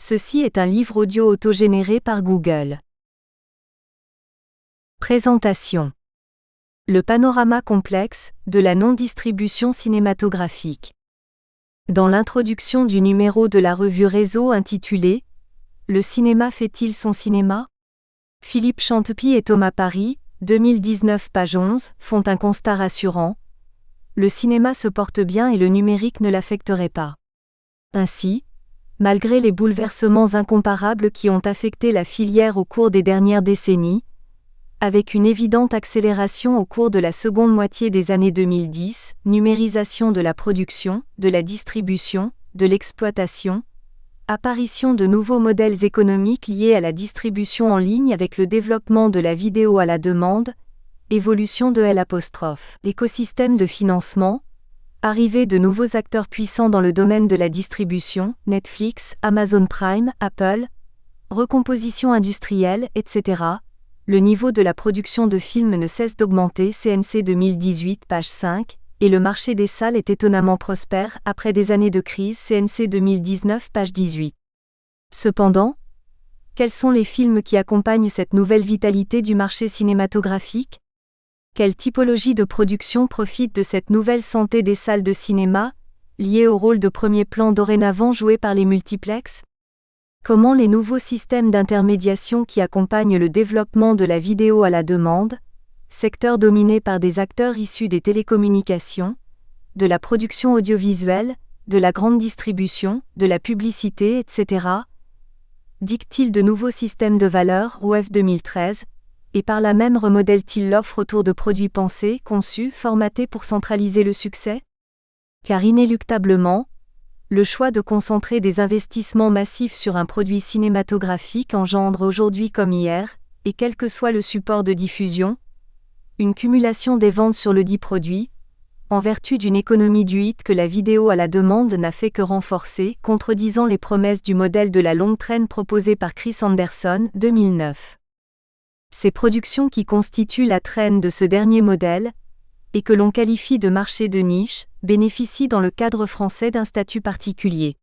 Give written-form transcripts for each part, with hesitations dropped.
Ceci est un livre audio autogénéré par Google. Présentation. Le panorama complexe de la non-distribution cinématographique. Dans l'introduction du numéro de la revue Réseau intitulé « Le cinéma fait-il son cinéma ?», Philippe Chantepie et Thomas Paris, 2019 page 11, font un constat rassurant. Le cinéma se porte bien et le numérique ne l'affecterait pas. Ainsi, malgré les bouleversements incomparables qui ont affecté la filière au cours des dernières décennies, avec une évidente accélération au cours de la seconde moitié des années 2010, numérisation de la production, de la distribution, de l'exploitation, apparition de nouveaux modèles économiques liés à la distribution en ligne avec le développement de la vidéo à la demande, évolution de l'écosystème de financement, arrivée de nouveaux acteurs puissants dans le domaine de la distribution, Netflix, Amazon Prime, Apple, recomposition industrielle, etc. Le niveau de la production de films ne cesse d'augmenter, CNC 2018 page 5, et le marché des salles est étonnamment prospère après des années de crise, CNC 2019 page 18. Cependant, quels sont les films qui accompagnent cette nouvelle vitalité du marché cinématographique ? Quelle typologie de production profite de cette nouvelle santé des salles de cinéma, liée au rôle de premier plan dorénavant joué par les multiplexes ? Comment les nouveaux systèmes d'intermédiation qui accompagnent le développement de la vidéo à la demande, secteur dominé par des acteurs issus des télécommunications, de la production audiovisuelle, de la grande distribution, de la publicité, etc., dictent-ils de nouveaux systèmes de valeur, OF 2013, et par là même remodèlent-ils l'offre autour de produits pensés, conçus, formatés pour centraliser le succès ? Car inéluctablement, le choix de concentrer des investissements massifs sur un produit cinématographique engendre aujourd'hui comme hier, et quel que soit le support de diffusion, une cumulation des ventes sur le dit produit, en vertu d'une économie du hit que la vidéo à la demande n'a fait que renforcer, contredisant les promesses du modèle de la longue traîne proposé par Chris Anderson, 2009. Ces productions qui constituent la traîne de ce dernier modèle, et que l'on qualifie de marché de niche, bénéficient dans le cadre français d'un statut particulier.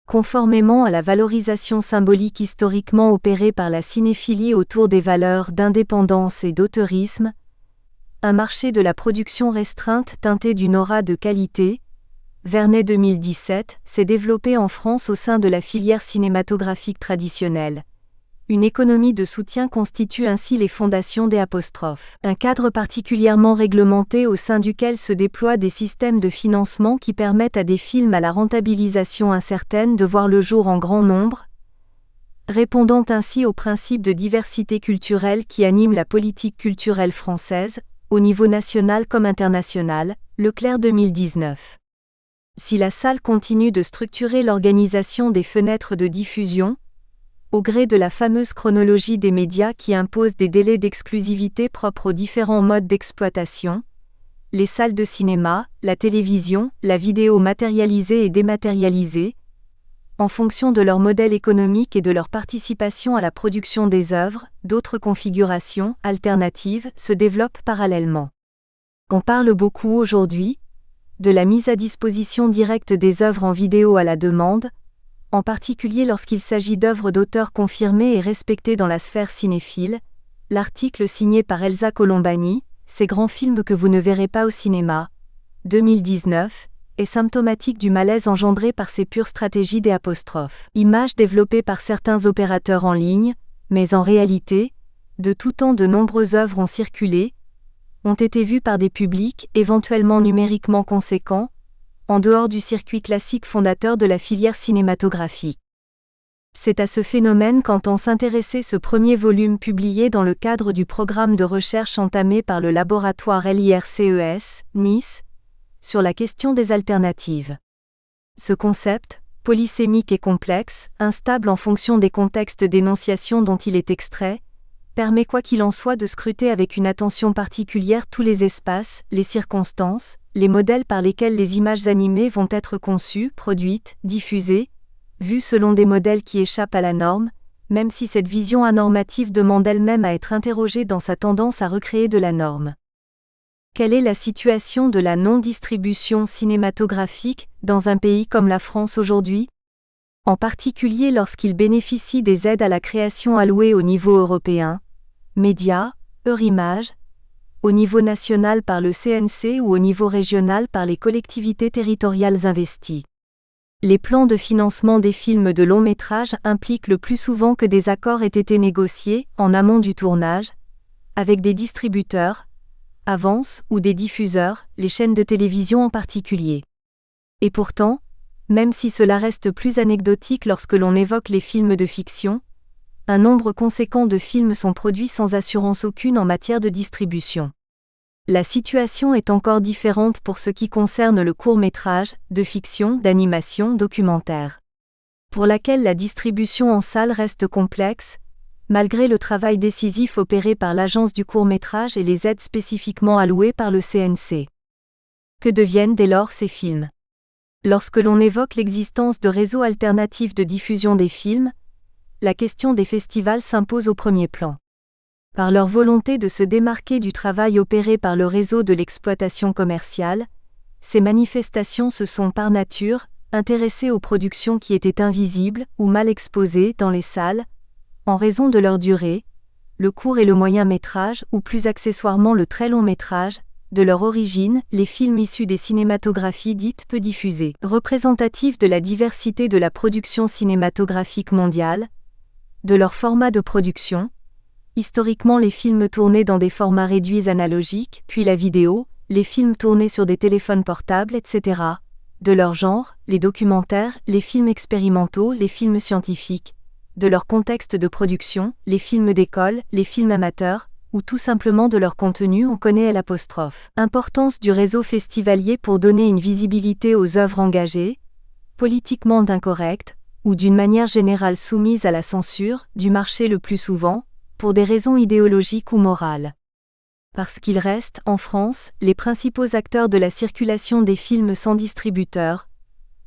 Conformément à la valorisation symbolique historiquement opérée par la cinéphilie autour des valeurs d'indépendance et d'auteurisme, un marché de la production restreinte teinté d'une aura de qualité, Vernet 2017, s'est développé en France au sein de la filière cinématographique traditionnelle. Une économie de soutien constitue ainsi les fondations des apostrophes. Un cadre particulièrement réglementé au sein duquel se déploient des systèmes de financement qui permettent à des films à la rentabilisation incertaine de voir le jour en grand nombre, répondant ainsi au principe de diversité culturelle qui anime la politique culturelle française, au niveau national comme international, Leclerc 2019. Si la salle continue de structurer l'organisation des fenêtres de diffusion, au gré de la fameuse chronologie des médias qui impose des délais d'exclusivité propres aux différents modes d'exploitation, les salles de cinéma, la télévision, la vidéo matérialisée et dématérialisée, en fonction de leur modèle économique et de leur participation à la production des œuvres, d'autres configurations, alternatives, se développent parallèlement. On parle beaucoup aujourd'hui de la mise à disposition directe des œuvres en vidéo à la demande, en particulier lorsqu'il s'agit d'œuvres d'auteurs confirmées et respectées dans la sphère cinéphile. L'article signé par Elsa Colombani, « Ces grands films que vous ne verrez pas au cinéma », 2019, est symptomatique du malaise engendré par ces pures stratégies des apostrophes. Images développées par certains opérateurs en ligne, mais en réalité, de tout temps de nombreuses œuvres ont circulé, ont été vues par des publics, éventuellement numériquement conséquents, en dehors du circuit classique fondateur de la filière cinématographique. C'est à ce phénomène qu'entend s'intéresser ce premier volume publié dans le cadre du programme de recherche entamé par le laboratoire LIRCES, Nice, sur la question des alternatives. Ce concept, polysémique et complexe, instable en fonction des contextes d'énonciation dont il est extrait, permet quoi qu'il en soit de scruter avec une attention particulière tous les espaces, les circonstances, les modèles par lesquels les images animées vont être conçues, produites, diffusées, vues selon des modèles qui échappent à la norme, même si cette vision anormative demande elle-même à être interrogée dans sa tendance à recréer de la norme. Quelle est la situation de la non-distribution cinématographique dans un pays comme la France aujourd'hui ? en particulier lorsqu'ils bénéficient des aides à la création allouées au niveau européen, Médias, Eurimage, au niveau national par le CNC ou au niveau régional par les collectivités territoriales investies. Les plans de financement des films de long métrage impliquent le plus souvent que des accords aient été négociés, en amont du tournage, avec des distributeurs, avances ou des diffuseurs, les chaînes de télévision en particulier. Et pourtant, même si cela reste plus anecdotique lorsque l'on évoque les films de fiction, un nombre conséquent de films sont produits sans assurance aucune en matière de distribution. La situation est encore différente pour ce qui concerne le court-métrage, de fiction, d'animation, documentaire, pour laquelle la distribution en salle reste complexe, malgré le travail décisif opéré par l'Agence du court-métrage et les aides spécifiquement allouées par le CNC. Que deviennent dès lors ces films ? Lorsque l'on évoque l'existence de réseaux alternatifs de diffusion des films, la question des festivals s'impose au premier plan. Par leur volonté de se démarquer du travail opéré par le réseau de l'exploitation commerciale, ces manifestations se sont par nature intéressées aux productions qui étaient invisibles ou mal exposées dans les salles, en raison de leur durée, le court et le moyen métrage ou plus accessoirement le très long métrage, de leur origine, les films issus des cinématographies dites peu diffusées, représentatifs de la diversité de la production cinématographique mondiale, de leur format de production, historiquement les films tournés dans des formats réduits analogiques, puis la vidéo, les films tournés sur des téléphones portables, etc., de leur genre, les documentaires, les films expérimentaux, les films scientifiques, de leur contexte de production, les films d'école, les films amateurs, ou tout simplement de leur contenu, on connaît l'apostrophe. Importance du réseau festivalier pour donner une visibilité aux œuvres engagées, politiquement incorrectes, ou d'une manière générale soumises à la censure, du marché le plus souvent, pour des raisons idéologiques ou morales. Parce qu'ils restent, en France, les principaux acteurs de la circulation des films sans distributeur,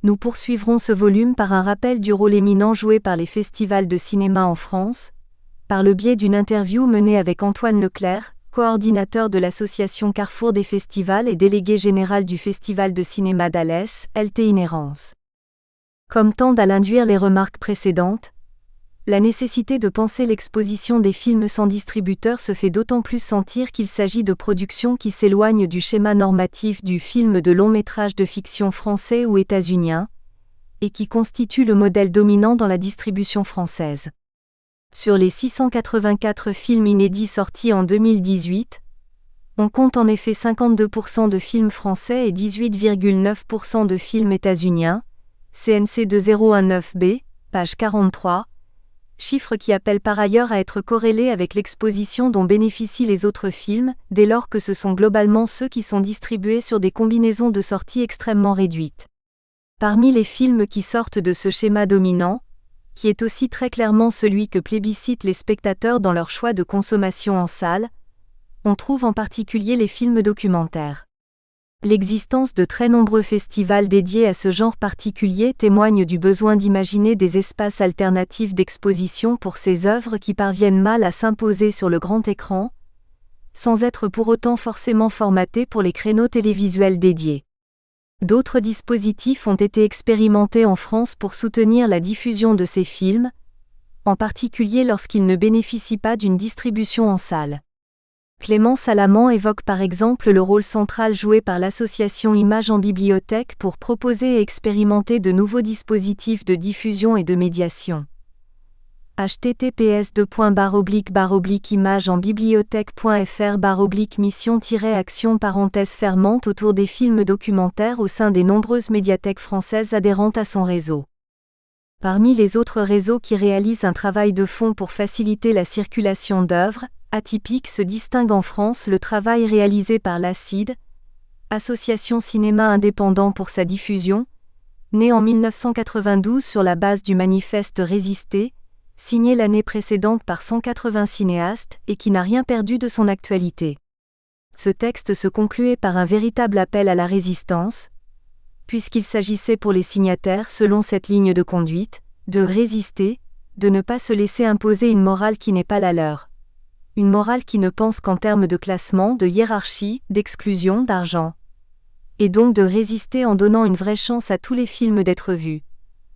nous poursuivrons ce volume par un rappel du rôle éminent joué par les festivals de cinéma en France, par le biais d'une interview menée avec Antoine Leclerc, coordinateur de l'association Carrefour des festivals et délégué général du Festival de cinéma d'Alès, LT Inhérence. Comme tendent à l'induire les remarques précédentes, la nécessité de penser l'exposition des films sans distributeur se fait d'autant plus sentir qu'il s'agit de productions qui s'éloignent du schéma normatif du film de long métrage de fiction français ou états-unien, et qui constituent le modèle dominant dans la distribution française. Sur les 684 films inédits sortis en 2018, on compte en effet 52% de films français et 18,9% de films états-uniens, CNC 2019b, page 43, chiffre qui appelle par ailleurs à être corrélé avec l'exposition dont bénéficient les autres films, dès lors que ce sont globalement ceux qui sont distribués sur des combinaisons de sorties extrêmement réduites. Parmi les films qui sortent de ce schéma dominant, qui est aussi très clairement celui que plébiscitent les spectateurs dans leur choix de consommation en salle, on trouve en particulier les films documentaires. L'existence de très nombreux festivals dédiés à ce genre particulier témoigne du besoin d'imaginer des espaces alternatifs d'exposition pour ces œuvres qui parviennent mal à s'imposer sur le grand écran, sans être pour autant forcément formatés pour les créneaux télévisuels dédiés. D'autres dispositifs ont été expérimentés en France pour soutenir la diffusion de ces films, en particulier lorsqu'ils ne bénéficient pas d'une distribution en salle. Clément Salamand évoque par exemple le rôle central joué par l'association Images en bibliothèque pour proposer et expérimenter de nouveaux dispositifs de diffusion et de médiation. https://imagesenbibliothèque.fr/mission-action parenthèse fermante autour des films documentaires au sein des nombreuses médiathèques françaises adhérentes à son réseau. Parmi les autres réseaux qui réalisent un travail de fond pour faciliter la circulation d'œuvres, Atypique se distingue en France le travail réalisé par l'ACID, Association Cinéma Indépendant pour sa diffusion, née en 1992 sur la base du manifeste Résister, signé l'année précédente par 180 cinéastes et qui n'a rien perdu de son actualité. Ce texte se concluait par un véritable appel à la résistance, puisqu'il s'agissait pour les signataires, selon cette ligne de conduite, de résister, de ne pas se laisser imposer une morale qui n'est pas la leur. Une morale qui ne pense qu'en termes de classement, de hiérarchie, d'exclusion, d'argent. Et donc de résister en donnant une vraie chance à tous les films d'être vus.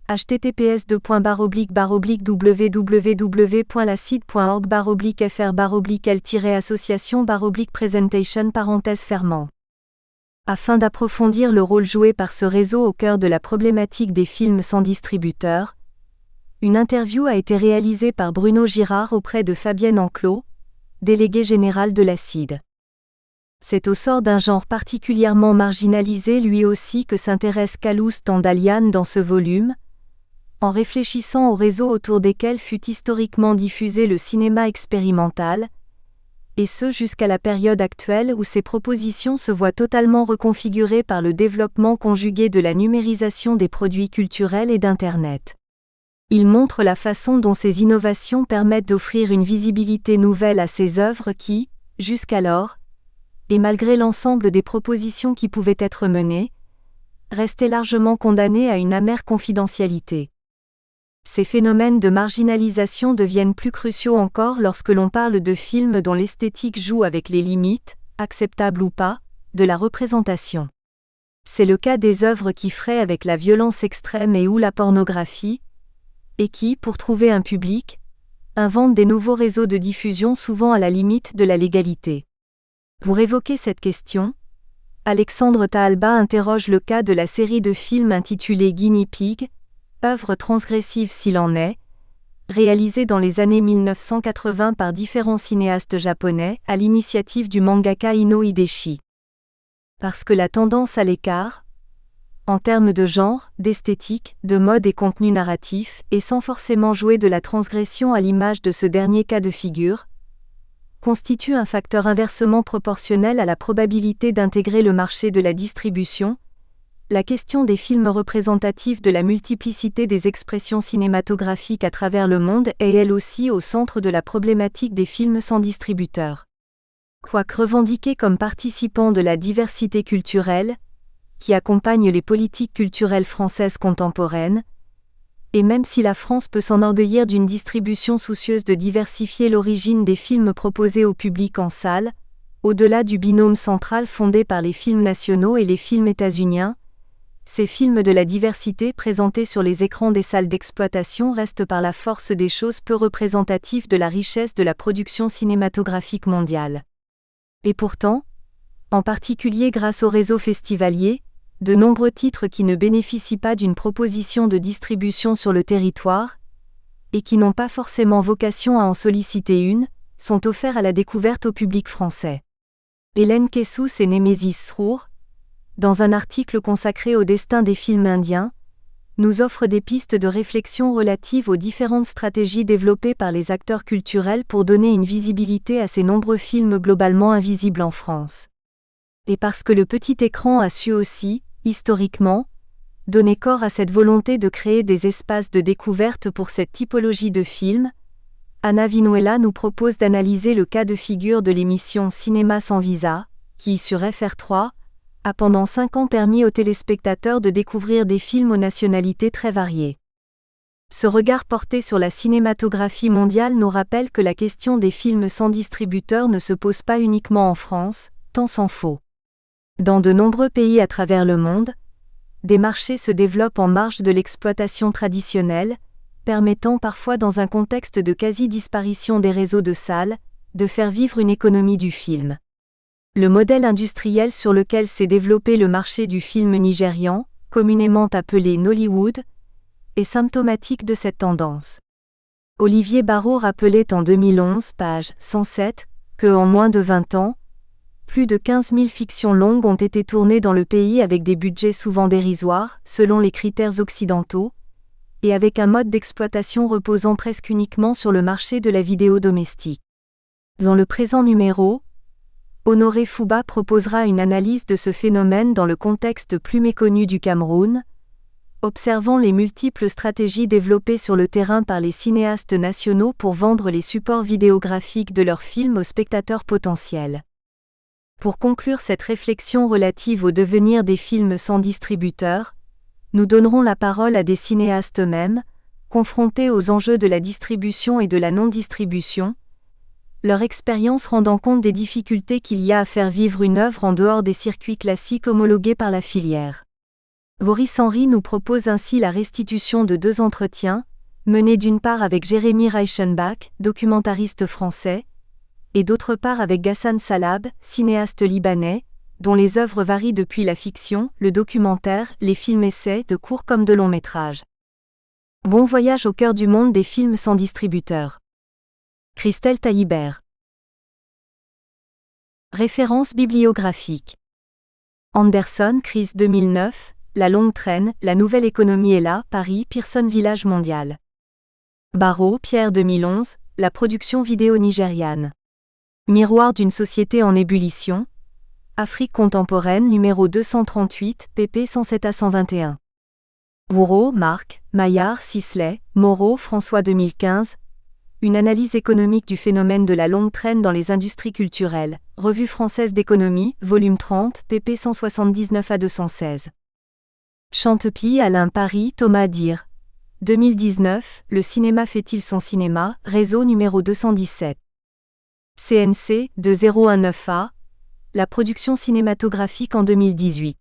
https://www.lacide.org/fr/l-association-presentation Afin d'approfondir le rôle joué par ce réseau au cœur de la problématique des films sans distributeur, une interview a été réalisée par Bruno Girard auprès de Fabienne Enclos, déléguée générale de l'ACIDE. C'est au sort d'un genre particulièrement marginalisé lui aussi que s'intéresse Kaloust Tandalian dans ce volume, en réfléchissant aux réseaux autour desquels fut historiquement diffusé le cinéma expérimental, et ce jusqu'à la période actuelle où ces propositions se voient totalement reconfigurées par le développement conjugué de la numérisation des produits culturels et d'Internet. Il montre la façon dont ces innovations permettent d'offrir une visibilité nouvelle à ces œuvres qui, jusqu'alors, et malgré l'ensemble des propositions qui pouvaient être menées, restaient largement condamnées à une amère confidentialité. Ces phénomènes de marginalisation deviennent plus cruciaux encore lorsque l'on parle de films dont l'esthétique joue avec les limites, acceptables ou pas, de la représentation. C'est le cas des œuvres qui fraient avec la violence extrême et ou la pornographie, et qui, pour trouver un public, inventent des nouveaux réseaux de diffusion souvent à la limite de la légalité. Pour évoquer cette question, Alexandre Taalba interroge le cas de la série de films intitulée Guinea Pig, œuvre transgressive s'il en est, réalisée dans les années 1980 par différents cinéastes japonais à l'initiative du mangaka Ino Hideshi. Parce que la tendance à l'écart, en termes de genre, d'esthétique, de mode et contenu narratif, et sans forcément jouer de la transgression à l'image de ce dernier cas de figure, constitue un facteur inversement proportionnel à la probabilité d'intégrer le marché de la distribution, la question des films représentatifs de la multiplicité des expressions cinématographiques à travers le monde est elle aussi au centre de la problématique des films sans distributeur. Quoique revendiqués comme participants de la diversité culturelle, qui accompagne les politiques culturelles françaises contemporaines, et même si la France peut s'enorgueillir d'une distribution soucieuse de diversifier l'origine des films proposés au public en salle, au-delà du binôme central fondé par les films nationaux et les films états-uniens, ces films de la diversité présentés sur les écrans des salles d'exploitation restent par la force des choses peu représentatifs de la richesse de la production cinématographique mondiale. Et pourtant, en particulier grâce au réseau festivalier, de nombreux titres qui ne bénéficient pas d'une proposition de distribution sur le territoire, et qui n'ont pas forcément vocation à en solliciter une, sont offerts à la découverte au public français. Hélène Kessous et Némésis Srour, dans un article consacré au destin des films indiens, nous offrent des pistes de réflexion relatives aux différentes stratégies développées par les acteurs culturels pour donner une visibilité à ces nombreux films globalement invisibles en France. Et parce que le petit écran a su aussi, historiquement, donner corps à cette volonté de créer des espaces de découverte pour cette typologie de films, Anna Vinuela nous propose d'analyser le cas de figure de l'émission Cinéma sans visa, qui, sur FR3, a pendant 5 ans permis aux téléspectateurs de découvrir des films aux nationalités très variées. Ce regard porté sur la cinématographie mondiale nous rappelle que la question des films sans distributeur ne se pose pas uniquement en France, tant s'en faut. Dans de nombreux pays à travers le monde, des marchés se développent en marge de l'exploitation traditionnelle, permettant parfois dans un contexte de quasi-disparition des réseaux de salles, de faire vivre une économie du film. Le modèle industriel sur lequel s'est développé le marché du film nigérian, communément appelé Nollywood, est symptomatique de cette tendance. Olivier Barrault rappelait en 2011, page 107, que en moins de 20 ans, plus de 15 000 fictions longues ont été tournées dans le pays avec des budgets souvent dérisoires, selon les critères occidentaux, et avec un mode d'exploitation reposant presque uniquement sur le marché de la vidéo domestique. Dans le présent numéro, Honoré Fouba proposera une analyse de ce phénomène dans le contexte plus méconnu du Cameroun, observant les multiples stratégies développées sur le terrain par les cinéastes nationaux pour vendre les supports vidéographiques de leurs films aux spectateurs potentiels. Pour conclure cette réflexion relative au devenir des films sans distributeur, nous donnerons la parole à des cinéastes eux-mêmes, confrontés aux enjeux de la distribution et de la non-distribution, leur expérience rendant compte des difficultés qu'il y a à faire vivre une œuvre en dehors des circuits classiques homologués par la filière. Boris Henry nous propose ainsi la restitution de 2 entretiens, menés d'une part avec Jérémy Reichenbach, documentariste français, et d'autre part avec Ghassan Salab, cinéaste libanais, dont les œuvres varient depuis la fiction, le documentaire, les films-essais, de courts comme de longs métrages. Bon voyage au cœur du monde des films sans distributeur. Christelle Taillibert. Références bibliographiques. Anderson, Chris 2009, La longue traîne, la nouvelle économie est là, Paris, Pearson Village Mondial. Barrault, Pierre 2011, La production vidéo nigériane. Miroir d'une société en ébullition. Afrique contemporaine numéro 238, pp 107 à 121. Bourreau, Marc, Maillard, Sisley, Moreau, François 2015. Une analyse économique du phénomène de la longue traîne dans les industries culturelles. Revue française d'économie, volume 30, pp 179 à 216. Chantepie, Alain, Paris, Thomas Dir. 2019, Le cinéma fait-il son cinéma, réseau numéro 217. CNC, 2019A. La production cinématographique en 2018.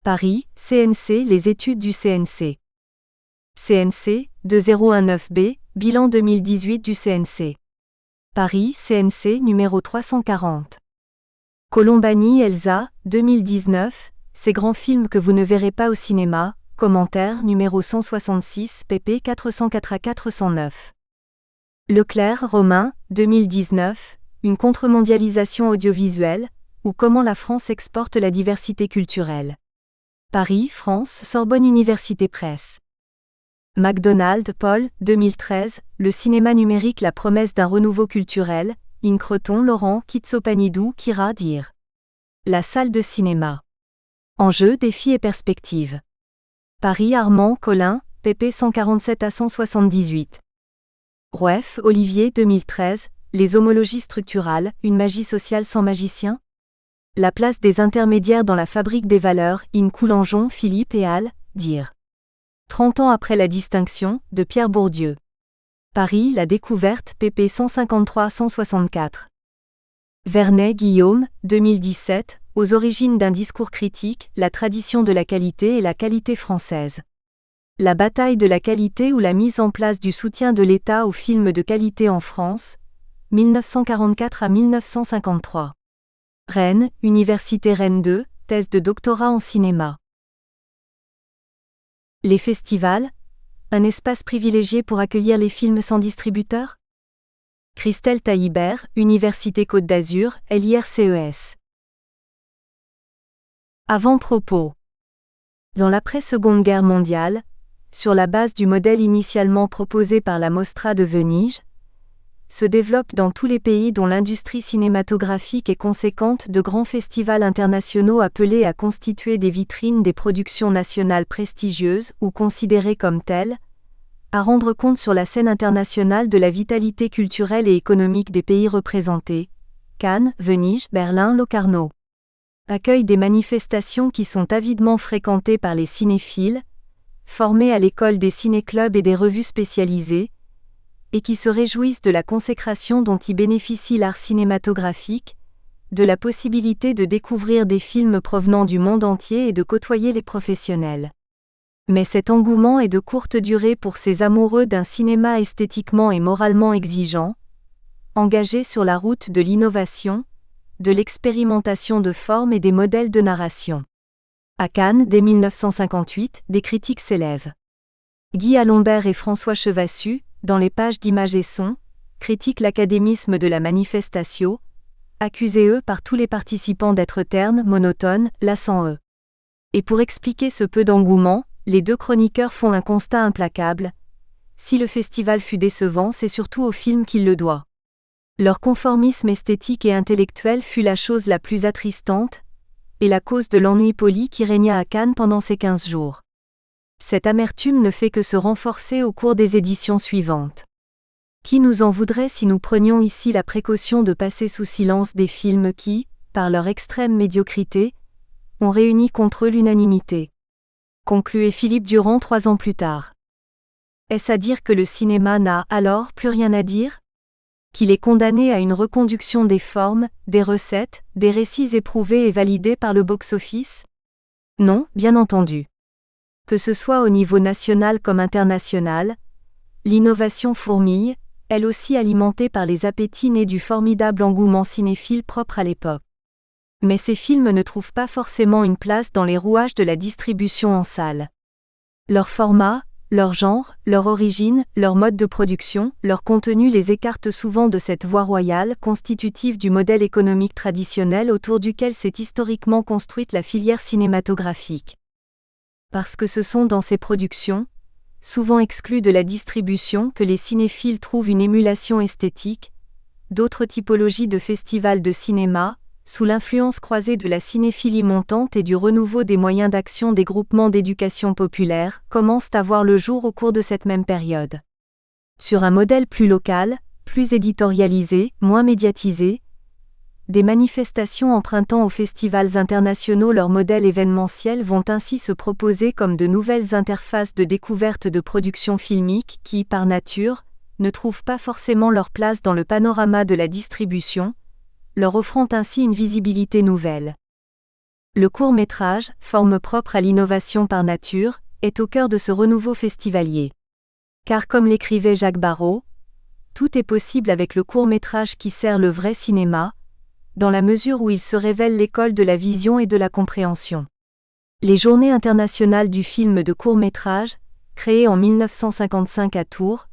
Paris, CNC, les études du CNC. CNC, 2019B, bilan 2018 du CNC. Paris, CNC, numéro 340. Colombani, Elsa, 2019, Ces grands films que vous ne verrez pas au cinéma, commentaire numéro 166, pp 404 à 409. Leclerc, Romain, 2019, Une contre-mondialisation audiovisuelle, ou comment la France exporte la diversité culturelle. Paris, France, Sorbonne Université Presse. MacDonald, Paul, 2013, Le cinéma numérique, la promesse d'un renouveau culturel, Increton, Laurent, Kitsopanidou, Kira, Dir. La salle de cinéma. Enjeux, défis et perspectives. Paris, Armand, Colin, pp 147 à 178. Roueff, Olivier, 2013, Les homologies structurales, une magie sociale sans magicien? La place des intermédiaires dans la fabrique des valeurs, In Coulangeon, Philippe et Al, Dir. 30 ans après la distinction, de Pierre Bourdieu. Paris, La découverte, pp 153 à 164. Vernet, Guillaume, 2017, Aux origines d'un discours critique, la tradition de la qualité et la qualité française. La bataille de la qualité ou la mise en place du soutien de l'État aux films de qualité en France, 1944 à 1953. Rennes, Université Rennes 2, thèse de doctorat en cinéma. Les festivals, un espace privilégié pour accueillir les films sans distributeur? Christelle Taillibert, Université Côte d'Azur, LIRCES. Avant-propos. Dans l'après-Seconde Guerre mondiale, sur la base du modèle initialement proposé par la Mostra de Venise, se développent dans tous les pays dont l'industrie cinématographique est conséquente de grands festivals internationaux appelés à constituer des vitrines des productions nationales prestigieuses ou considérées comme telles, à rendre compte sur la scène internationale de la vitalité culturelle et économique des pays représentés, Cannes, Venise, Berlin, Locarno. Accueille des manifestations qui sont avidement fréquentées par les cinéphiles, formés à l'école des ciné-clubs et des revues spécialisées, et qui se réjouissent de la consécration dont y bénéficie l'art cinématographique, de la possibilité de découvrir des films provenant du monde entier et de côtoyer les professionnels. Mais cet engouement est de courte durée pour ces amoureux d'un cinéma esthétiquement et moralement exigeant, engagés sur la route de l'innovation, de l'expérimentation de formes et des modèles de narration. À Cannes, dès 1958, des critiques s'élèvent. Guy Alombert et François Chevassus, dans les pages d'Images et Sons, critiquent l'académisme de la manifestation, accusés eux par tous les participants d'être ternes, monotones, lassant eux. Et pour expliquer ce peu d'engouement, les deux chroniqueurs font un constat implacable. Si le festival fut décevant, c'est surtout au film qu'il le doit. Leur conformisme esthétique et intellectuel fut la chose la plus attristante, et la cause de l'ennui poli qui régna à Cannes pendant ces 15 jours. Cette amertume ne fait que se renforcer au cours des éditions suivantes. Qui nous en voudrait si nous prenions ici la précaution de passer sous silence des films qui, par leur extrême médiocrité, ont réuni contre eux l'unanimité? Concluait Philippe Durand 3 ans plus tard. Est-ce à dire que le cinéma n'a alors plus rien à dire? Qu'il est condamné à une reconduction des formes, des recettes, des récits éprouvés et validés par le box-office? Non, bien entendu. Que ce soit au niveau national comme international, l'innovation fourmille, elle aussi alimentée par les appétits nés du formidable engouement cinéphile propre à l'époque. Mais ces films ne trouvent pas forcément une place dans les rouages de la distribution en salle. Leur format, leur genre, leur origine, leur mode de production, leur contenu les écartent souvent de cette voie royale constitutive du modèle économique traditionnel autour duquel s'est historiquement construite la filière cinématographique. Parce que ce sont dans ces productions, souvent exclues de la distribution, que les cinéphiles trouvent une émulation esthétique, d'autres typologies de festivals de cinéma, sous l'influence croisée de la cinéphilie montante et du renouveau des moyens d'action des groupements d'éducation populaire, commencent à voir le jour au cours de cette même période. Sur un modèle plus local, plus éditorialisé, moins médiatisé, des manifestations empruntant aux festivals internationaux leur modèle événementiel vont ainsi se proposer comme de nouvelles interfaces de découverte de productions filmiques qui, par nature, ne trouvent pas forcément leur place dans le panorama de la distribution, leur offrant ainsi une visibilité nouvelle. Le court-métrage, forme propre à l'innovation par nature, est au cœur de ce renouveau festivalier. Car comme l'écrivait Jacques Barrault, tout est possible avec le court-métrage qui sert le vrai cinéma, dans la mesure où il se révèle l'école de la vision et de la compréhension. Les Journées internationales du film de court-métrage, créées en 1955 à Tours,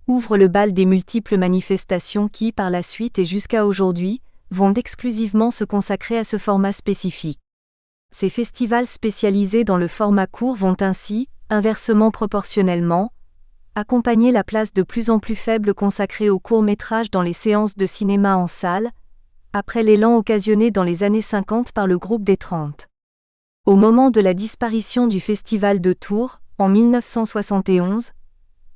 ouvrent le bal des multiples manifestations qui, par la suite et jusqu'à aujourd'hui, vont exclusivement se consacrer à ce format spécifique. Ces festivals spécialisés dans le format court vont ainsi, inversement proportionnellement, accompagner la place de plus en plus faible consacrée au court-métrage dans les séances de cinéma en salle, après l'élan occasionné dans les années 50 par le groupe des 30. Au moment de la disparition du Festival de Tours, en 1971,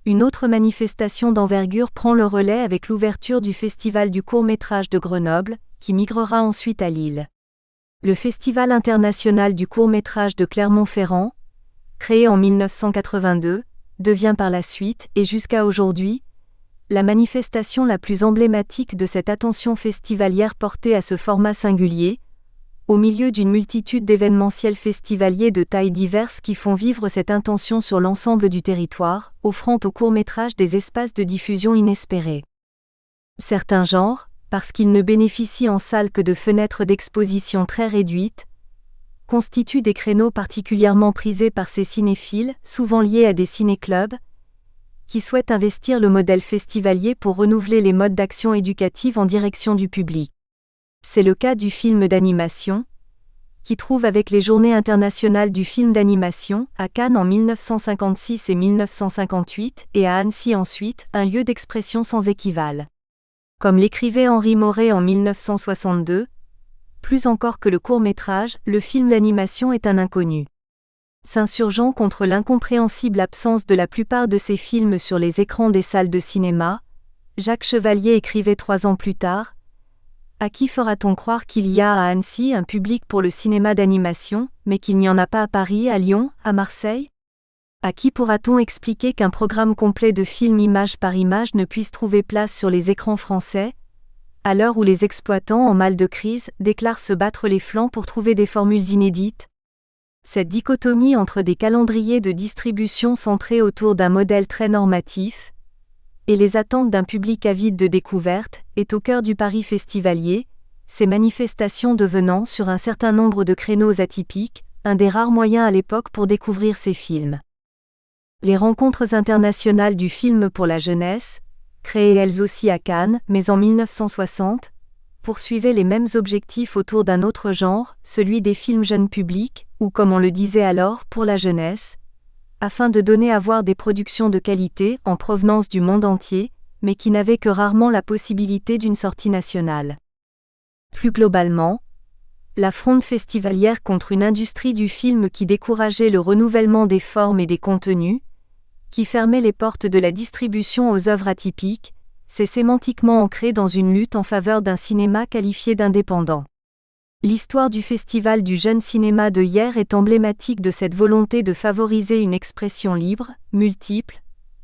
une autre manifestation d'envergure prend le relais avec l'ouverture du Festival du court-métrage de Grenoble, qui migrera ensuite à Lille. Le Festival international du court-métrage de Clermont-Ferrand, créé en 1982, devient par la suite, et jusqu'à aujourd'hui, la manifestation la plus emblématique de cette attention festivalière portée à ce format singulier, au milieu d'une multitude d'événementiels festivaliers de tailles diverses qui font vivre cette intention sur l'ensemble du territoire, offrant au court-métrage des espaces de diffusion inespérés. Certains genres, parce qu'ils ne bénéficient en salle que de fenêtres d'exposition très réduites, constituent des créneaux particulièrement prisés par ces cinéphiles, souvent liés à des ciné-clubs, qui souhaitent investir le modèle festivalier pour renouveler les modes d'action éducative en direction du public. C'est le cas du film d'animation, qui trouve avec les Journées internationales du film d'animation, à Cannes en 1956 et 1958, et à Annecy ensuite, un lieu d'expression sans équivalent. Comme l'écrivait Henri Moret en 1962, plus encore que le court-métrage, le film d'animation est un inconnu. S'insurgeant contre l'incompréhensible absence de la plupart de ces films sur les écrans des salles de cinéma, Jacques Chevalier écrivait 3 ans plus tard : « À qui fera-t-on croire qu'il y a à Annecy un public pour le cinéma d'animation, mais qu'il n'y en a pas à Paris, à Lyon, à Marseille ? À qui pourra-t-on expliquer qu'un programme complet de films image par image ne puisse trouver place sur les écrans français, à l'heure où les exploitants en mal de crise déclarent se battre les flancs pour trouver des formules inédites ? Cette dichotomie entre des calendriers de distribution centrés autour d'un modèle très normatif et les attentes d'un public avide de découverte est au cœur du pari festivalier, ces manifestations devenant, sur un certain nombre de créneaux atypiques, un des rares moyens à l'époque pour découvrir ces films. Les rencontres internationales du film pour la jeunesse, créées elles aussi à Cannes, mais en 1960, poursuivaient les mêmes objectifs autour d'un autre genre, celui des films jeunes publics, ou comme on le disait alors, pour la jeunesse, afin de donner à voir des productions de qualité en provenance du monde entier, mais qui n'avaient que rarement la possibilité d'une sortie nationale. Plus globalement, la fronde festivalière contre une industrie du film qui décourageait le renouvellement des formes et des contenus, qui fermait les portes de la distribution aux œuvres atypiques, s'est sémantiquement ancrée dans une lutte en faveur d'un cinéma qualifié d'indépendant. L'histoire du Festival du jeune cinéma de hier est emblématique de cette volonté de favoriser une expression libre, multiple,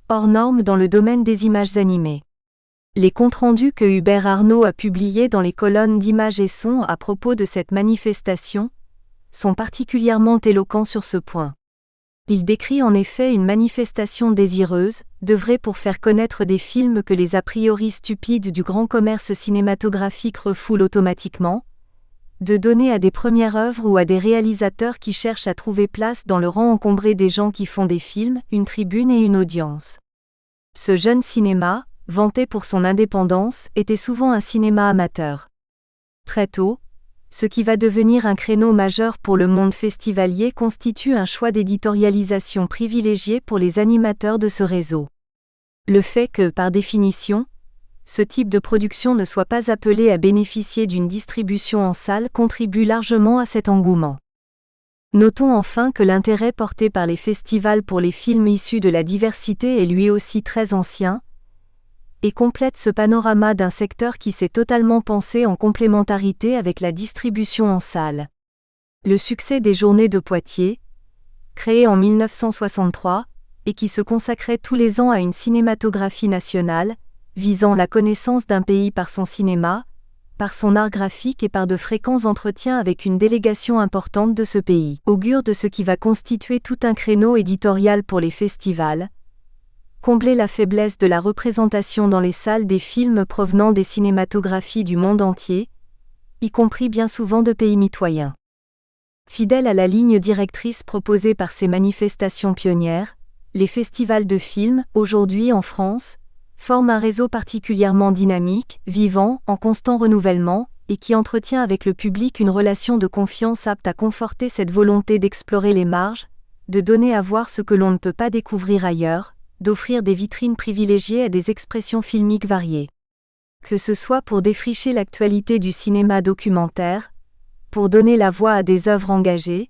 hors norme dans le domaine des images animées. Les comptes rendus que Hubert Arnaud a publiés dans les colonnes d'Images et Sons à propos de cette manifestation sont particulièrement éloquents sur ce point. Il décrit en effet une manifestation désireuse, d'œuvrer pour faire connaître des films que les a priori stupides du grand commerce cinématographique refoulent automatiquement, de donner à des premières œuvres ou à des réalisateurs qui cherchent à trouver place dans le rang encombré des gens qui font des films, une tribune et une audience. Ce jeune cinéma, vanté pour son indépendance, était souvent un cinéma amateur. Très tôt, ce qui va devenir un créneau majeur pour le monde festivalier constitue un choix d'éditorialisation privilégié pour les animateurs de ce réseau. Le fait que, par définition, ce type de production ne soit pas appelé à bénéficier d'une distribution en salle contribue largement à cet engouement. Notons enfin que l'intérêt porté par les festivals pour les films issus de la diversité est lui aussi très ancien, et complète ce panorama d'un secteur qui s'est totalement pensé en complémentarité avec la distribution en salle. Le succès des Journées de Poitiers, créé en 1963, et qui se consacrait tous les ans à une cinématographie nationale, visant la connaissance d'un pays par son cinéma, par son art graphique et par de fréquents entretiens avec une délégation importante de ce pays, augure de ce qui va constituer tout un créneau éditorial pour les festivals, combler la faiblesse de la représentation dans les salles des films provenant des cinématographies du monde entier, y compris bien souvent de pays mitoyens. Fidèles à la ligne directrice proposée par ces manifestations pionnières, les festivals de films, aujourd'hui en France, forment un réseau particulièrement dynamique, vivant, en constant renouvellement, et qui entretient avec le public une relation de confiance apte à conforter cette volonté d'explorer les marges, de donner à voir ce que l'on ne peut pas découvrir ailleurs, d'offrir des vitrines privilégiées à des expressions filmiques variées. Que ce soit pour défricher l'actualité du cinéma documentaire, pour donner la voix à des œuvres engagées,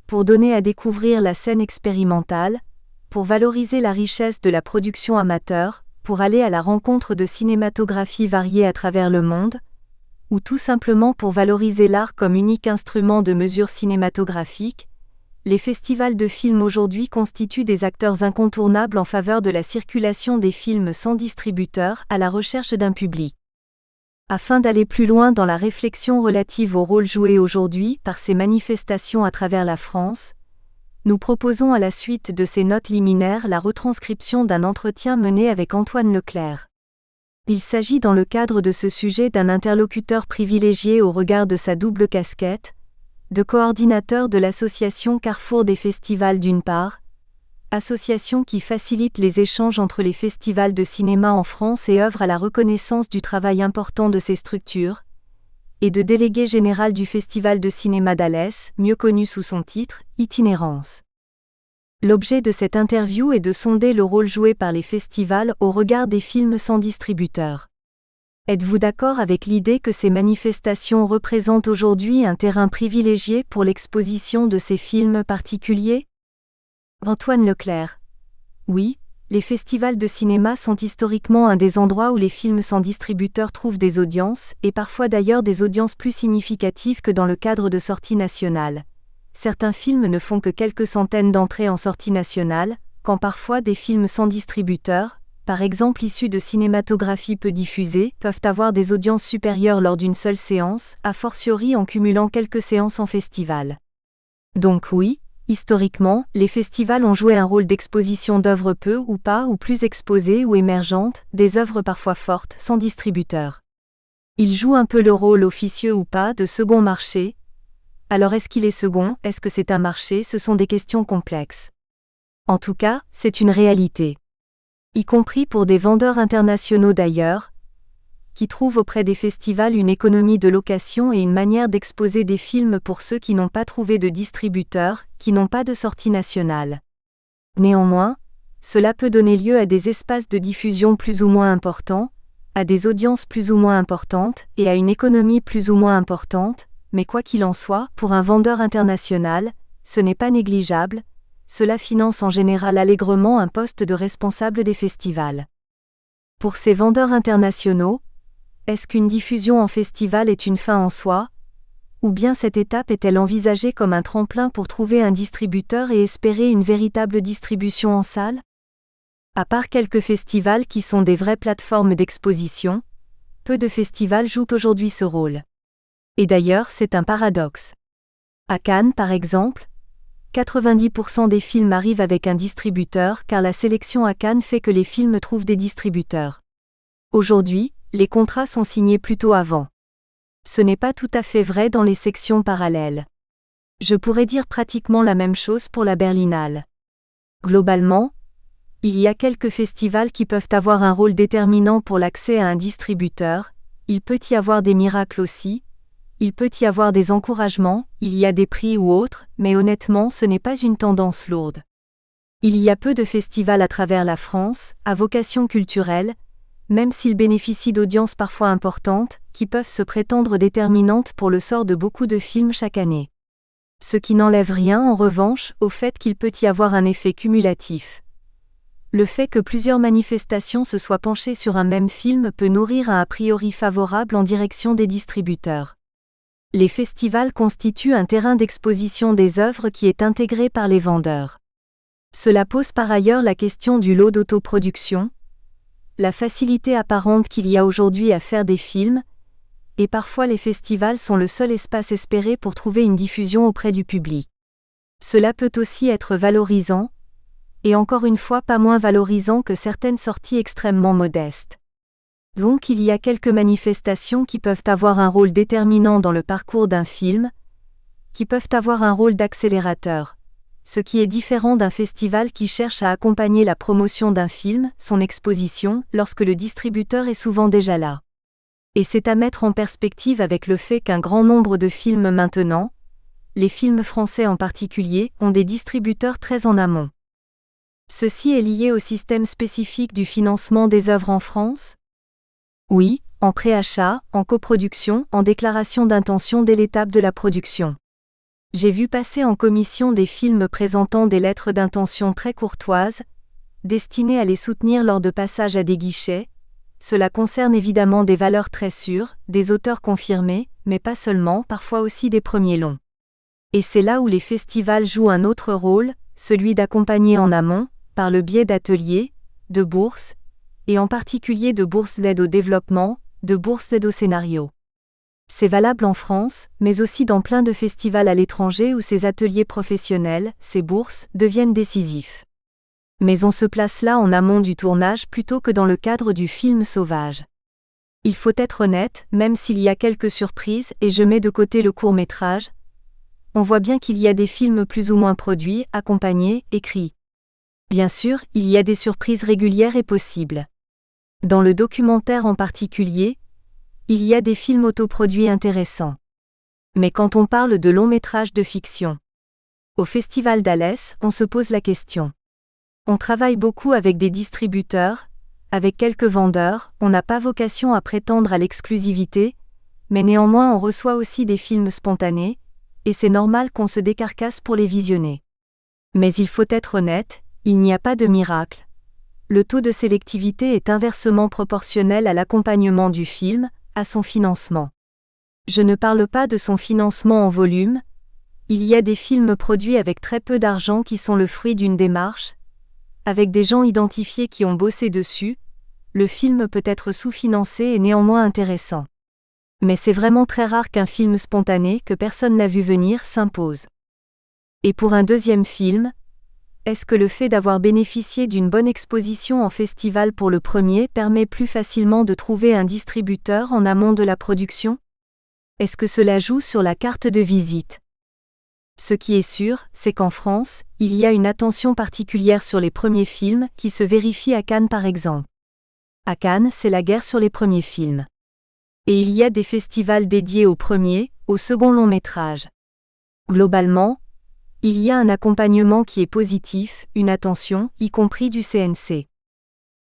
pour donner à découvrir la scène expérimentale, pour valoriser la richesse de la production amateur, pour aller à la rencontre de cinématographies variées à travers le monde, ou tout simplement pour valoriser l'art comme unique instrument de mesure cinématographique, les festivals de films aujourd'hui constituent des acteurs incontournables en faveur de la circulation des films sans distributeur à la recherche d'un public. Afin d'aller plus loin dans la réflexion relative au rôle joué aujourd'hui par ces manifestations à travers la France, nous proposons à la suite de ces notes liminaires la retranscription d'un entretien mené avec Antoine Leclerc. Il s'agit dans le cadre de ce sujet d'un interlocuteur privilégié au regard de sa double casquette, de coordinateur de l'association Carrefour des festivals d'une part, association qui facilite les échanges entre les festivals de cinéma en France et œuvre à la reconnaissance du travail important de ces structures, et de délégué général du Festival de cinéma d'Alès, mieux connu sous son titre, Itinérance. L'objet de cette interview est de sonder le rôle joué par les festivals au regard des films sans distributeur. Êtes-vous d'accord avec l'idée que ces manifestations représentent aujourd'hui un terrain privilégié pour l'exposition de ces films particuliers ? Antoine Leclerc. Oui, les festivals de cinéma sont historiquement un des endroits où les films sans distributeur trouvent des audiences, et parfois d'ailleurs des audiences plus significatives que dans le cadre de sorties nationales. Certains films ne font que quelques centaines d'entrées en sortie nationale, quand parfois des films sans distributeur, par exemple issus de cinématographie peu diffusée, peuvent avoir des audiences supérieures lors d'une seule séance, a fortiori en cumulant quelques séances en festival. Donc oui, historiquement, les festivals ont joué un rôle d'exposition d'œuvres peu ou pas ou plus exposées ou émergentes, des œuvres parfois fortes, sans distributeur. Ils jouent un peu le rôle officieux ou pas de second marché. Alors est-ce qu'il est second, est-ce que c'est un marché, ce sont des questions complexes. En tout cas, c'est une réalité. Y compris pour des vendeurs internationaux d'ailleurs, qui trouvent auprès des festivals une économie de location et une manière d'exposer des films pour ceux qui n'ont pas trouvé de distributeur, qui n'ont pas de sortie nationale. Néanmoins, cela peut donner lieu à des espaces de diffusion plus ou moins importants, à des audiences plus ou moins importantes et à une économie plus ou moins importante, mais quoi qu'il en soit, pour un vendeur international, ce n'est pas négligeable. Cela finance en général allègrement un poste de responsable des festivals. Pour ces vendeurs internationaux, est-ce qu'une diffusion en festival est une fin en soi ? Ou bien cette étape est-elle envisagée comme un tremplin pour trouver un distributeur et espérer une véritable distribution en salle ? À part quelques festivals qui sont des vraies plateformes d'exposition, peu de festivals jouent aujourd'hui ce rôle. Et d'ailleurs, c'est un paradoxe. À Cannes, par exemple, 90% des films arrivent avec un distributeur car la sélection à Cannes fait que les films trouvent des distributeurs. Aujourd'hui, les contrats sont signés plutôt avant. Ce n'est pas tout à fait vrai dans les sections parallèles. Je pourrais dire pratiquement la même chose pour la Berlinale. Globalement, il y a quelques festivals qui peuvent avoir un rôle déterminant pour l'accès à un distributeur, il peut y avoir des miracles aussi, il peut y avoir des encouragements, il y a des prix ou autres, mais honnêtement ce n'est pas une tendance lourde. Il y a peu de festivals à travers la France, à vocation culturelle, même s'ils bénéficient d'audiences parfois importantes, qui peuvent se prétendre déterminantes pour le sort de beaucoup de films chaque année. Ce qui n'enlève rien en revanche au fait qu'il peut y avoir un effet cumulatif. Le fait que plusieurs manifestations se soient penchées sur un même film peut nourrir un a priori favorable en direction des distributeurs. Les festivals constituent un terrain d'exposition des œuvres qui est intégré par les vendeurs. Cela pose par ailleurs la question du lot d'autoproduction, la facilité apparente qu'il y a aujourd'hui à faire des films, et parfois les festivals sont le seul espace espéré pour trouver une diffusion auprès du public. Cela peut aussi être valorisant, et encore une fois pas moins valorisant que certaines sorties extrêmement modestes. Donc il y a quelques manifestations qui peuvent avoir un rôle déterminant dans le parcours d'un film, qui peuvent avoir un rôle d'accélérateur, ce qui est différent d'un festival qui cherche à accompagner la promotion d'un film, son exposition, lorsque le distributeur est souvent déjà là. Et c'est à mettre en perspective avec le fait qu'un grand nombre de films maintenant, les films français en particulier, ont des distributeurs très en amont. Ceci est lié au système spécifique du financement des œuvres en France ? Oui, en préachat, en coproduction, en déclaration d'intention dès l'étape de la production. J'ai vu passer en commission des films présentant des lettres d'intention très courtoises, destinées à les soutenir lors de passages à des guichets. Cela concerne évidemment des valeurs très sûres, des auteurs confirmés, mais pas seulement, parfois aussi des premiers longs. Et c'est là où les festivals jouent un autre rôle, celui d'accompagner en amont, par le biais d'ateliers, de bourses, et en particulier de bourses d'aide au développement, de bourses d'aide au scénario. C'est valable en France, mais aussi dans plein de festivals à l'étranger où ces ateliers professionnels, ces bourses, deviennent décisifs. Mais on se place là en amont du tournage plutôt que dans le cadre du film sauvage. Il faut être honnête, même s'il y a quelques surprises et je mets de côté le court-métrage, on voit bien qu'il y a des films plus ou moins produits, accompagnés, écrits. Bien sûr, il y a des surprises régulières et possibles. Dans le documentaire en particulier, il y a des films autoproduits intéressants. Mais quand on parle de longs métrages de fiction, au Festival d'Alès, on se pose la question. On travaille beaucoup avec des distributeurs, avec quelques vendeurs, on n'a pas vocation à prétendre à l'exclusivité, mais néanmoins on reçoit aussi des films spontanés, et c'est normal qu'on se décarcasse pour les visionner. Mais il faut être honnête, il n'y a pas de miracle. Le taux de sélectivité est inversement proportionnel à l'accompagnement du film, à son financement. Je ne parle pas de son financement en volume, il y a des films produits avec très peu d'argent qui sont le fruit d'une démarche, avec des gens identifiés qui ont bossé dessus, le film peut être sous-financé et néanmoins intéressant. Mais c'est vraiment très rare qu'un film spontané que personne n'a vu venir s'impose. Et pour un deuxième film, est-ce que le fait d'avoir bénéficié d'une bonne exposition en festival pour le premier permet plus facilement de trouver un distributeur en amont de la production ? Est-ce que cela joue sur la carte de visite ? Ce qui est sûr, c'est qu'en France, il y a une attention particulière sur les premiers films qui se vérifie à Cannes par exemple. À Cannes, c'est la guerre sur les premiers films. Et il y a des festivals dédiés au premier, au second long métrage. Globalement, il y a un accompagnement qui est positif, une attention, y compris du CNC.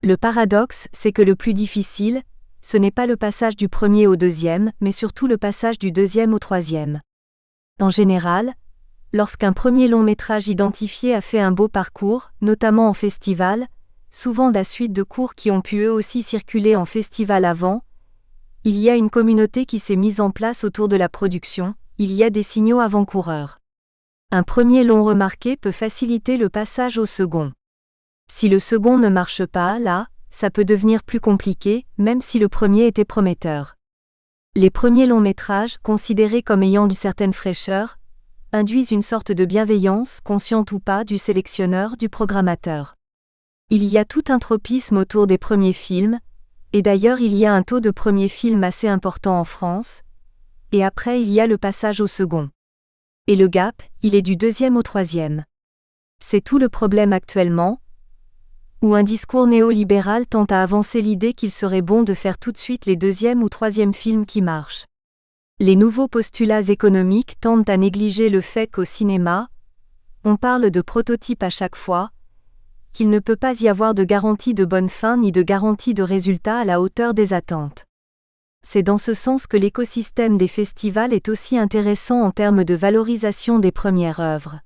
Le paradoxe, c'est que le plus difficile, ce n'est pas le passage du premier au deuxième, mais surtout le passage du deuxième au troisième. En général, lorsqu'un premier long métrage identifié a fait un beau parcours, notamment en festival, souvent la suite de courts qui ont pu eux aussi circuler en festival avant, il y a une communauté qui s'est mise en place autour de la production, il y a des signaux avant-coureurs. Un premier long remarqué peut faciliter le passage au second. Si le second ne marche pas, là, ça peut devenir plus compliqué, même si le premier était prometteur. Les premiers longs métrages, considérés comme ayant une certaine fraîcheur, induisent une sorte de bienveillance, consciente ou pas, du sélectionneur, du programmateur. Il y a tout un tropisme autour des premiers films, et d'ailleurs il y a un taux de premiers films assez important en France, et après il y a le passage au second. Et le gap, il est du deuxième au troisième. C'est tout le problème actuellement, où un discours néolibéral tente à avancer l'idée qu'il serait bon de faire tout de suite les deuxième ou troisième films qui marchent. Les nouveaux postulats économiques tendent à négliger le fait qu'au cinéma, on parle de prototype à chaque fois, qu'il ne peut pas y avoir de garantie de bonne fin ni de garantie de résultat à la hauteur des attentes. C'est dans ce sens que l'écosystème des festivals est aussi intéressant en termes de valorisation des premières œuvres.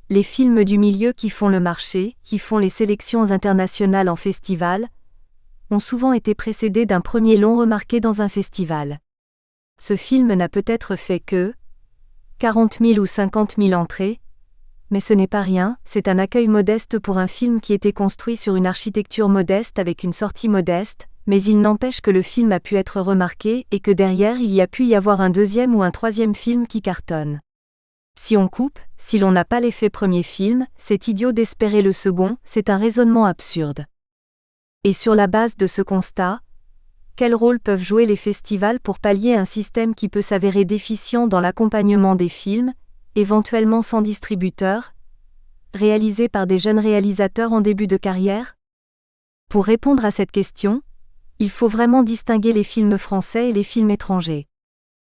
Les films du milieu qui font le marché, qui font les sélections internationales en festival, ont souvent été précédés d'un premier long remarqué dans un festival. Ce film n'a peut-être fait que 40 000 ou 50 000 entrées, mais ce n'est pas rien, c'est un accueil modeste pour un film qui était construit sur une architecture modeste avec une sortie modeste, mais il n'empêche que le film a pu être remarqué et que derrière il y a pu y avoir un deuxième ou un troisième film qui cartonne. Si on coupe, si l'on n'a pas l'effet premier film, c'est idiot d'espérer le second, c'est un raisonnement absurde. Et sur la base de ce constat, quel rôle peuvent jouer les festivals pour pallier un système qui peut s'avérer déficient dans l'accompagnement des films, éventuellement sans distributeur, réalisés par des jeunes réalisateurs en début de carrière? Pour répondre à cette question, il faut vraiment distinguer les films français et les films étrangers.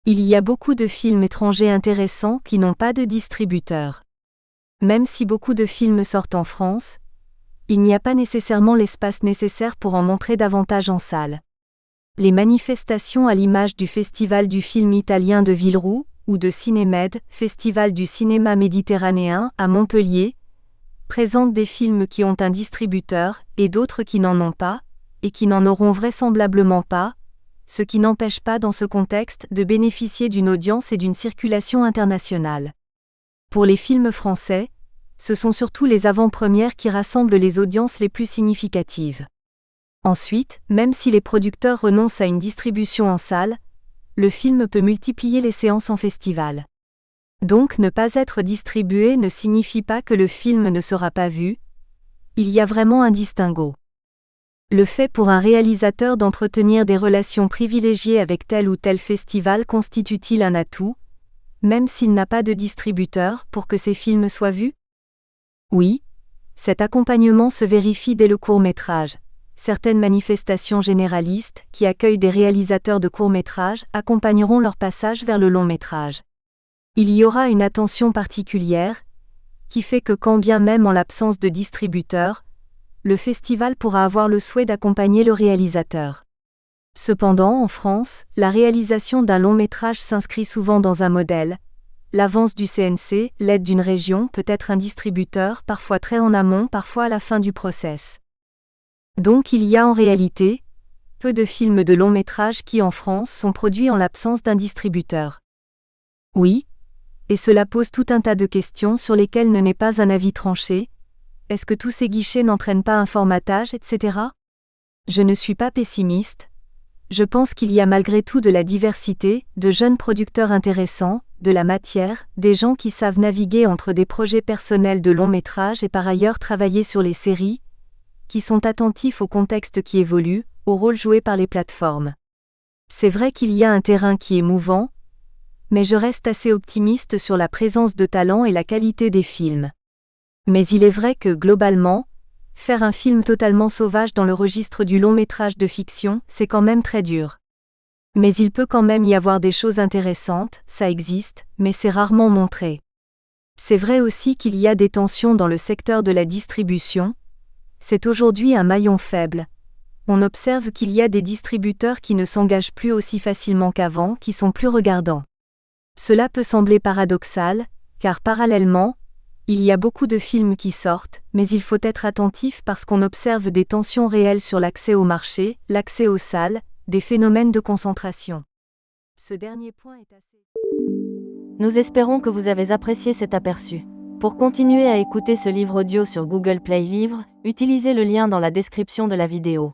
Il y a beaucoup de films étrangers intéressants qui n'ont pas de distributeur. Même si beaucoup de films sortent en France, il n'y a pas nécessairement l'espace nécessaire pour en montrer davantage en salle. Les manifestations à l'image du Festival du film italien de Villeroux, ou de Cinémed, Festival du cinéma méditerranéen, à Montpellier, présentent des films qui ont un distributeur, et d'autres qui n'en ont pas, et qui n'en auront vraisemblablement pas, ce qui n'empêche pas dans ce contexte de bénéficier d'une audience et d'une circulation internationale. Pour les films français, ce sont surtout les avant-premières qui rassemblent les audiences les plus significatives. Ensuite, même si les producteurs renoncent à une distribution en salle, le film peut multiplier les séances en festival. Donc ne pas être distribué ne signifie pas que le film ne sera pas vu, il y a vraiment un distinguo. Le fait pour un réalisateur d'entretenir des relations privilégiées avec tel ou tel festival constitue-t-il un atout, même s'il n'a pas de distributeur, pour que ses films soient vus? Oui, cet accompagnement se vérifie dès le court-métrage. Certaines manifestations généralistes, qui accueillent des réalisateurs de courts-métrages, accompagneront leur passage vers le long-métrage. Il y aura une attention particulière, qui fait que quand bien même en l'absence de distributeur, le festival pourra avoir le souhait d'accompagner le réalisateur. Cependant, en France, la réalisation d'un long-métrage s'inscrit souvent dans un modèle. L'avance du CNC, l'aide d'une région, peut être un distributeur, parfois très en amont, parfois à la fin du process. Donc il y a en réalité peu de films de long métrage qui en France sont produits en l'absence d'un distributeur. Oui, et cela pose tout un tas de questions sur lesquelles ne n'est pas un avis tranché. Est-ce que tous ces guichets n'entraînent pas un formatage, etc. Je ne suis pas pessimiste. Je pense qu'il y a malgré tout de la diversité, de jeunes producteurs intéressants, de la matière, des gens qui savent naviguer entre des projets personnels de long métrage et par ailleurs travailler sur les séries, qui sont attentifs au contexte qui évolue, au rôle joué par les plateformes. C'est vrai qu'il y a un terrain qui est mouvant, mais je reste assez optimiste sur la présence de talent et la qualité des films. Mais il est vrai que, globalement, faire un film totalement sauvage dans le registre du long-métrage de fiction, c'est quand même très dur. Mais il peut quand même y avoir des choses intéressantes, ça existe, mais c'est rarement montré. C'est vrai aussi qu'il y a des tensions dans le secteur de la distribution. C'est aujourd'hui un maillon faible. On observe qu'il y a des distributeurs qui ne s'engagent plus aussi facilement qu'avant, qui sont plus regardants. Cela peut sembler paradoxal, car parallèlement, il y a beaucoup de films qui sortent, mais il faut être attentif parce qu'on observe des tensions réelles sur l'accès au marché, l'accès aux salles, des phénomènes de concentration. Ce dernier point est assez... Nous espérons que vous avez apprécié cet aperçu. Pour continuer à écouter ce livre audio sur Google Play Livres, utilisez le lien dans la description de la vidéo.